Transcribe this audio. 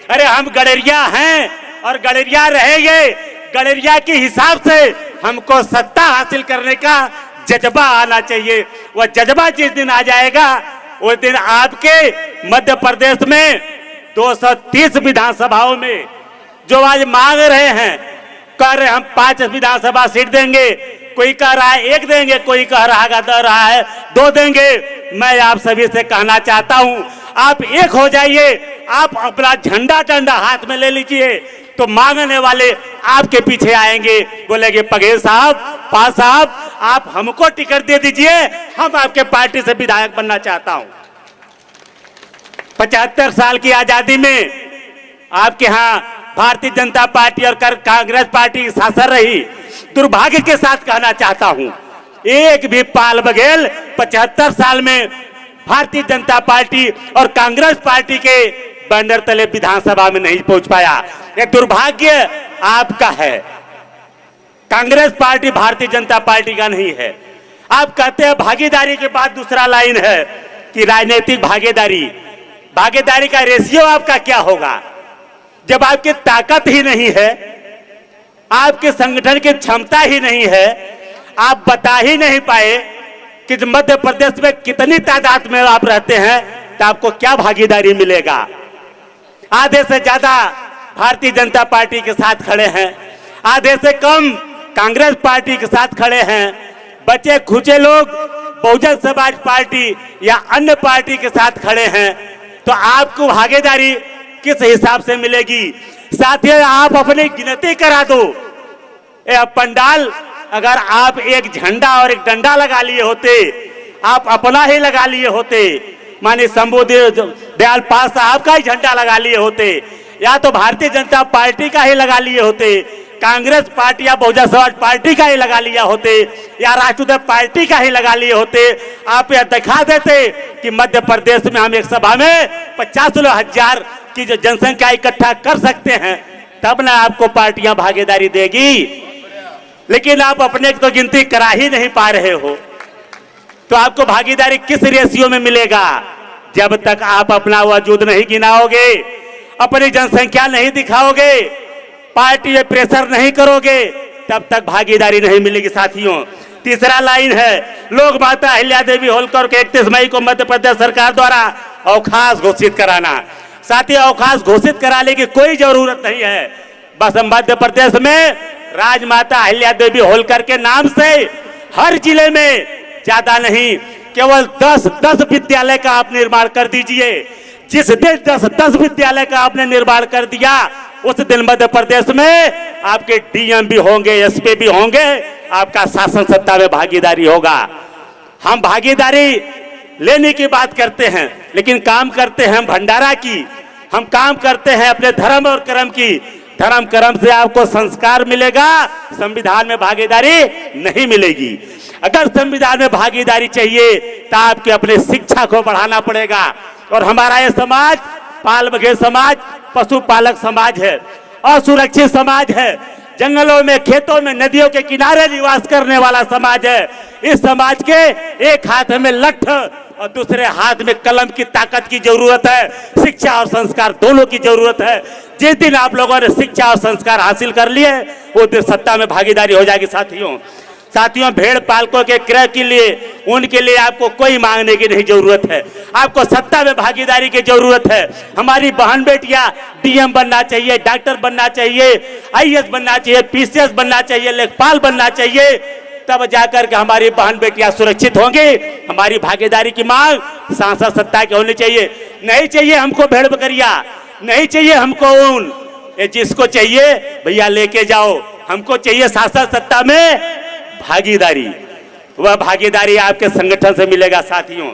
अरे हम गडरिया हैं और गडरिया रहेंगे। गडरिया के हिसाब से हमको सत्ता हासिल करने का जज्बा आना चाहिए। वह जज्बा जिस दिन आ जाएगा उस दिन आपके मध्य प्रदेश में 230 विधानसभाओं में जो आज मांग रहे हैं, कह रहे हम 5 विधानसभा सीट देंगे, कोई कह रहा है 1 देंगे, कोई कह रहा है 2 देंगे। मैं आप सभी से कहना चाहता हूं, आप एक हो जाइए, आप अपना झंडा डंडा हाथ में ले लीजिए, तो मांगने वाले आपके पीछे आएंगे, बोलेंगे बघेल साहब, पा साहब, आप हमको टिकट दे दीजिए, हम आपके पार्टी से विधायक बनना चाहता हूं। 75 साल की आजादी में आपके यहां भारतीय जनता पार्टी और कांग्रेस पार्टी शासन रही। दुर्भाग्य के साथ कहना चाहता हूं, एक भी पाल बघेल 75 साल में भारतीय जनता पार्टी और कांग्रेस पार्टी के बैनर तले विधानसभा में नहीं पहुंच पाया। यह दुर्भाग्य आपका है। कांग्रेस पार्टी भारतीय जनता पार्टी का नहीं है। आप कहते हैं भागीदारी के बाद दूसरा लाइन है कि राजनीतिक भागीदारी। भागीदारी का रेशियो आपका क्या होगा जब आपकी ताकत ही नहीं है, आपके संगठन की क्षमता ही नहीं है, आप बता ही नहीं पाए कि मध्य प्रदेश में कितनी तादाद में आप रहते हैं, तो आपको क्या भागीदारी मिलेगा। आधे से ज्यादा भारतीय जनता पार्टी के साथ खड़े हैं, आधे से कम कांग्रेस पार्टी के साथ खड़े हैं, बचे खुचे लोग बहुजन समाज पार्टी या अन्य पार्टी के साथ खड़े हैं। तो आपको भागीदारी किस हिसाब से मिलेगी। साथियों, आप अपनी गिनती करा दो। पंडाल अगर आप एक झंडा और एक डंडा लगा लिए होते, आप अपना ही लगा लिए होते, माननीय शंभू दयाल पाल साहब का ही झंडा लगा लिए होते, या तो भारतीय जनता पार्टी का ही लगा लिए होते, कांग्रेस पार्टी या बहुजन समाज पार्टी का ही लगा लिया होते, या राष्ट्रीय पार्टी का ही लगा लिए होते, आप यह दिखा देते कि मध्य प्रदेश में हम एक सभा में 50,000 की जो जनसंख्या इकट्ठा कर सकते हैं, तब ना आपको पार्टियां भागीदारी देगी। लेकिन आप अपने तो गिनती करा ही नहीं पा रहे हो, तो आपको भागीदारी किस रेशियो में मिलेगा। जब तक आप अपना वजूद नहीं गिनाओगे, अपनी जनसंख्या नहीं दिखाओगे, पार्टी में प्रेशर नहीं करोगे, तब तक भागीदारी नहीं मिलेगी। साथियों, तीसरा लाइन है लोक माता अहिल्या देवी होलकर के 31 मई को मध्य प्रदेश सरकार द्वारा अवकाश घोषित कराना। साथियों, अवकाश घोषित कराने की कोई जरूरत नहीं है। बस मध्य प्रदेश में राजमाता अहिल्या देवी होलकर के नाम से हर जिले में, ज्यादा नहीं, केवल 10 विद्यालय का आप निर्माण कर दीजिए। जिस दिन 10 विद्यालय का आपने निर्माण कर दिया, उस दिन मध्य प्रदेश में आपके डीएम भी होंगे, एसपी भी होंगे, आपका शासन सत्ता में भागीदारी होगा। हम भागीदारी लेने की बात करते हैं, लेकिन काम करते हैं भंडारा की, हम काम करते हैं अपने धर्म और कर्म की। धर्म कर्म से आपको संस्कार मिलेगा, संविधान में भागीदारी नहीं मिलेगी। अगर संविधान में भागीदारी चाहिए तो आपके अपने शिक्षा को बढ़ाना पड़ेगा। और हमारा ये समाज पाल बघेल समाज पशुपालक समाज है, असुरक्षित समाज है, जंगलों में, खेतों में, नदियों के किनारे निवास करने वाला समाज है। इस समाज के एक हाथ में लठ और दूसरे हाथ में कलम की ताकत की जरूरत है। शिक्षा और संस्कार दोनों की जरूरत है। जिस दिन आप लोगों ने शिक्षा और संस्कार हासिल कर लिए, उस दिन सत्ता में भागीदारी हो जाएगी। साथियों, भेड़ पालकों के क्रय के लिए, उनके लिए आपको कोई मांगने की नहीं जरूरत है, आपको सत्ता में भागीदारी की जरूरत है। हमारी बहन बेटियां डीएम बनना चाहिए, डॉक्टर बनना चाहिए, आईएएस बनना चाहिए, पीसीएस बनना चाहिए, लेखपाल बनना चाहिए, तब जाकर के हमारी बहन बेटियां सुरक्षित होंगी। हमारी भागीदारी की मांग सांसद सत्ता की होनी चाहिए। नहीं चाहिए हमको भेड़ बकरिया, नहीं चाहिए हमको ऊन, ये जिसको चाहिए भैया लेके जाओ। हमको चाहिए शासन सत्ता में भागीदारी। वह भागीदारी आपके संगठन से मिलेगा। साथियों,